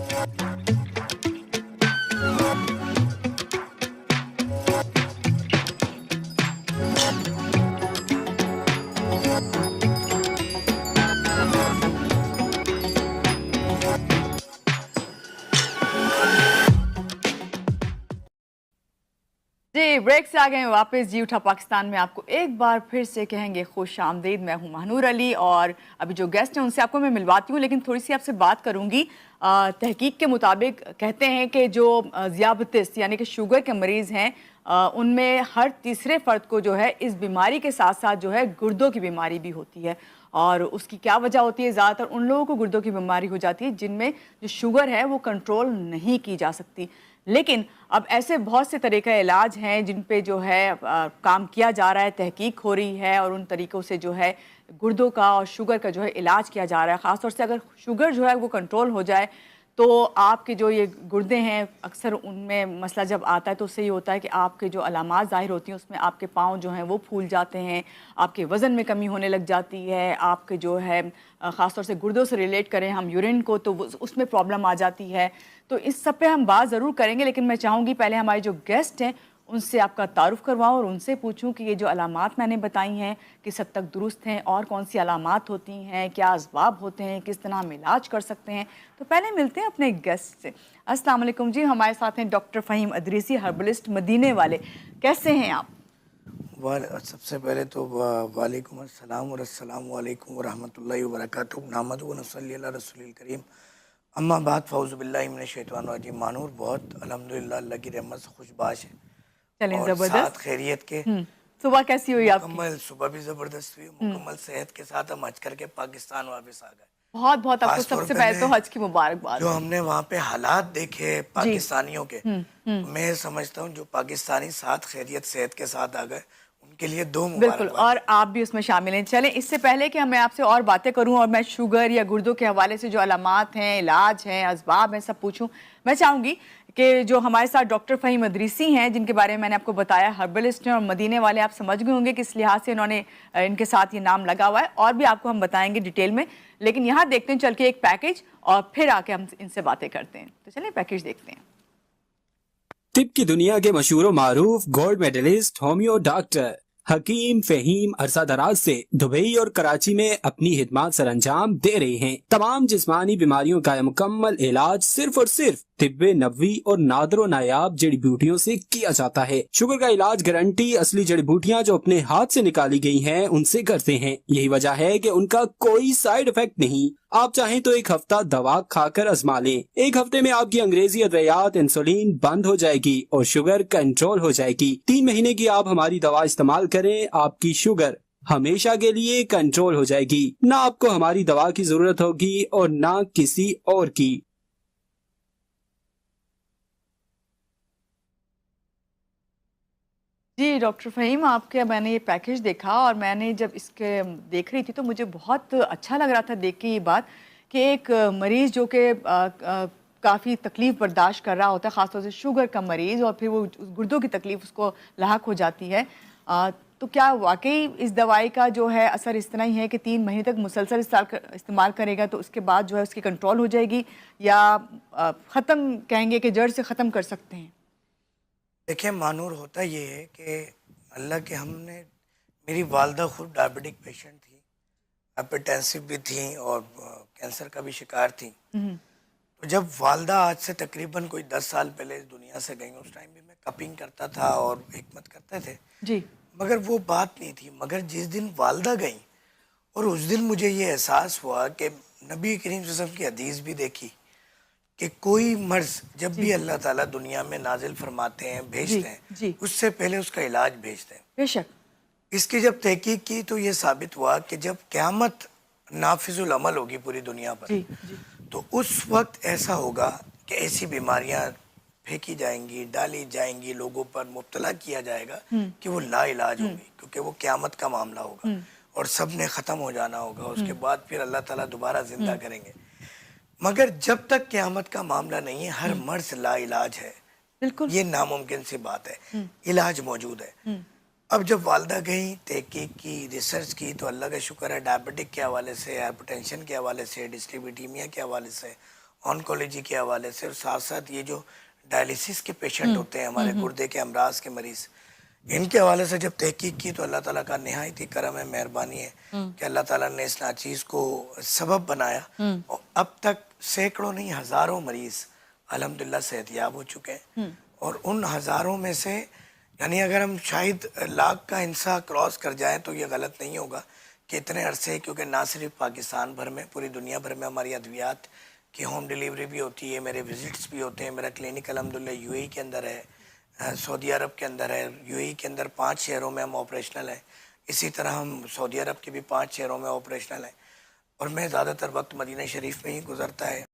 जी break से आ गए हैं वापस। जी उठा पाकिस्तान में आपको एक बार फिर से कहेंगे खुश आमदीद। मैं हूं महानूर अली और अभी जो गेस्ट हैं उनसे आपको मैं मिलवाती हूं, लेकिन थोड़ी सी आपसे बात करूंगी। तहकीक के मुताबिक कहते हैं कि जो ज़ियाबतिस यानी कि शुगर के मरीज़ हैं उनमें हर तीसरे फ़र्द को जो है इस बीमारी के साथ साथ जो है गुर्दों की बीमारी भी होती है। और उसकी क्या वजह होती है? ज़्यादातर उन लोगों को गुर्दों की बीमारी हो जाती है जिनमें जो शुगर है वो कंट्रोल नहीं की जा सकती। लेकिन अब ऐसे बहुत से तरीक़े इलाज हैं जिन पे जो है काम किया जा रहा है, तहकीक हो रही है और उन तरीक़ों से जो है गुर्दों का और शुगर का जो है इलाज किया जा रहा है। ख़ास तौर से अगर शुगर जो है वो कंट्रोल हो जाए तो आपके जो ये गुर्दे हैं अक्सर उनमें मसला जब आता है तो उससे ये होता है कि आपके जो अलामात ज़ाहिर होती हैं उसमें आपके पाँव जो हैं वो फूल जाते हैं, आपके वज़न में कमी होने लग जाती है, आपके जो है ख़ास तौर से गुर्दों से रिलेट करें हम यूरिन को तो उसमें प्रॉब्लम आ जाती है। तो इस सब पे हम बात ज़रूर करेंगे, लेकिन मैं चाहूँगी पहले हमारे जो गेस्ट हैं उनसे आपका तारुफ़ करवाऊँ और उनसे पूछूं कि ये जो अलामात मैंने बताई हैं किस हद तक दुरुस्त हैं और कौन सी अलामात होती हैं, क्या असबाब होते हैं, किस तरह हम इलाज कर सकते हैं। तो पहले मिलते हैं अपने गेस्ट से। अस्सलाम वालेकुम जी, हमारे साथ हैं डॉक्टर फ़हीम अदरीसी, हर्बलिस्ट मदीने वाले। कैसे हैं आप? सबसे पहले तो वालेकुम अस्सलाम वरहमतुल्लाहि व बरकातुहू नहमदुहु व नसल्ली अला रसूलिल करीम अम्मा बाद फ़ऊज़ु बिल्लाहि मिनश शैतानिर रजीम। मानूर बहुत अल्हम्दुलिल्लाह अल्लाह की रहमत से खुशबाश है चलें और ज़बरदस्त। साथ खैरियत के। सुबह कैसी हुई आपकी? मुकम्मल सुबह भी ज़बरदस्त हुई, मुकम्मल सेहत के साथ हम हज करके पाकिस्तान वापस आ गए। बहुत बहुत आपको खास तौर सबसे पे पहले तो हज की मुबारकबाद। जो हमने वहाँ पे हालात देखे पाकिस्तानियों के, हम्म। मैं समझता हूँ जो पाकिस्तानी साथ खैरियत सेहत के साथ आ गए उनके लिए दो बिल्कुल, मुबारकबाद। और आप भी उसमें शामिल हैं। चलें इससे पहले कि मैं आपसे और बातें करूं और मैं शुगर या गुर्दों के हवाले से जो अलामात हैं, इलाज हैं, असबाब हैं, सब पूछूं, मैं चाहूँगी कि जो हमारे साथ डॉक्टर फ़हीम अदरीसी हैं जिनके बारे में मैंने आपको बताया, हर्बलिस्ट हैं और मदीने वाले, आप समझ गए होंगे किस लिहाज से इन्होंने इनके साथ ये नाम लगा हुआ है और भी आपको हम बताएंगे डिटेल में। लेकिन यहाँ देखते हैं चल के एक पैकेज और फिर आके हम इनसे बातें करते हैं। तो चलिए पैकेज देखते हैं। तिब की दुनिया के मशहूर मारूफ गोल्ड मेडलिस्ट होम्यो डॉक्टर हकीम फहीम अरसा दराज से दुबई और कराची में अपनी खिदमत सर अंजाम दे रहे हैं। तमाम जिस्मानी बीमारियों का मुकम्मल इलाज सिर्फ और सिर्फ तिब्बे नबवी और नादरो नायाब जड़ी बूटियों से किया जाता है। शुगर का इलाज गारंटी असली जड़ी बूटियाँ जो अपने हाथ से निकाली गई हैं उनसे करते हैं। यही वजह है कि उनका कोई साइड इफेक्ट नहीं। आप चाहें तो एक हफ्ता दवा खाकर आजमा लें। एक हफ्ते में आपकी अंग्रेजी अद्वियात इंसुलिन बंद हो जाएगी और शुगर कंट्रोल हो जाएगी। 3 महीने की आप हमारी दवा इस्तेमाल करें, आपकी शुगर हमेशा के लिए कंट्रोल हो जाएगी। ना आपको हमारी दवा की जरूरत होगी और ना किसी और की। जी डॉक्टर फ़हीम, आपके मैंने ये पैकेज देखा और मैंने जब इसके देख रही थी तो मुझे बहुत अच्छा लग रहा था देख के ये बात कि एक मरीज़ जो कि काफ़ी तकलीफ़ बर्दाश्त कर रहा होता है, ख़ासतौर से शुगर का मरीज़, और फिर वो गुर्दों की तकलीफ़ उसको लाहक हो जाती है। तो क्या वाकई इस दवाई का जो है असर इस तरह ही है कि 3 महीने तक मुसलसल इस्तेमाल करेगा तो उसके बाद जो है उसकी कंट्रोल हो जाएगी, या ख़त्म कहेंगे कि जड़ से ख़त्म कर सकते हैं? देखिए मानूर, होता ये है कि अल्लाह के हमने, मेरी वालदा खुद डायबिटिक पेशेंट थी, हाइपरटेंसिव भी थी और कैंसर का भी शिकार थी। तो जब वालदा आज से तकरीबन कोई 10 साल पहले इस दुनिया से गई, उस टाइम भी मैं कपिंग करता था और हिकमत करते थे जी। मगर वो बात नहीं थी। मगर जिस दिन वालदा गई और उस दिन मुझे ये एहसास हुआ कि नबी करीम सल्लल्लाहु अलैहि वसल्लम की हदीस भी देखी कि कोई मर्ज जब भी अल्लाह ताला दुनिया में नाजिल फरमाते हैं, भेजते हैं, उससे पहले उसका इलाज भेजते हैं। बेशक। इसकी जब तहकीक की तो ये साबित हुआ कि जब क़यामत नाफिजुल अमल होगी पूरी दुनिया पर, तो उस वक्त ऐसा होगा कि ऐसी बीमारियां फेंकी जाएंगी, डाली जाएंगी, लोगों पर मुब्तला किया जाएगा कि वो ला इलाज होंगी, क्योंकि वो क़यामत का मामला होगा और सब ने ख़त्म हो जाना होगा। उसके बाद फिर अल्लाह ताला दोबारा जिंदा करेंगे। मगर जब तक क़यामत का मामला नहीं है, हर मर्ज ला इलाज है। बिल्कुल, ये नामुमकिन सी बात है, इलाज मौजूद है। अब जब वालदा गई, तहकीक की, रिसर्च की, तो अल्लाह का शुक्र है डायबिटिक के हवाले से, हाइपरटेंशन के हवाले से, डिस्लिपिडीमिया के हवाले से ऑन्कोलॉजी के हवाले से, और साथ साथ ये जो डायलिसिस के पेशेंट होते हैं हमारे गुर्दे के अमराज के मरीज़, इनके हवाले से जब तहकीक की तो अल्लाह ताला का निहायत ही करम है, मेहरबानी है कि अल्लाह ताला ने इस नाचीज़ को सबब बनाया और अब तक सैकड़ों नहीं हज़ारों मरीज़ अल्हम्दुलिल्लाह सेहतयाब हो चुके हैं। और उन हज़ारों में से यानी अगर हम शायद लाख का इंसा क्रॉस कर जाएं तो ये गलत नहीं होगा कि इतने अरसे, क्योंकि ना सिर्फ पाकिस्तान भर में, पूरी दुनिया भर में हमारी अद्वियात की होम डिलीवरी भी होती है, मेरे विजिट्स भी होते हैं। मेरा क्लिनिक अल्हम्दुलिल्लाह यूएई के अंदर है, सऊदी अरब के अंदर है, यूएई के अंदर 5 शहरों में हम ऑपरेशनल हैं, इसी तरह हम सऊदी अरब के भी 5 शहरों में ऑपरेशनल हैं। और मैं ज़्यादातर वक्त मदीना शरीफ में ही गुजरता है।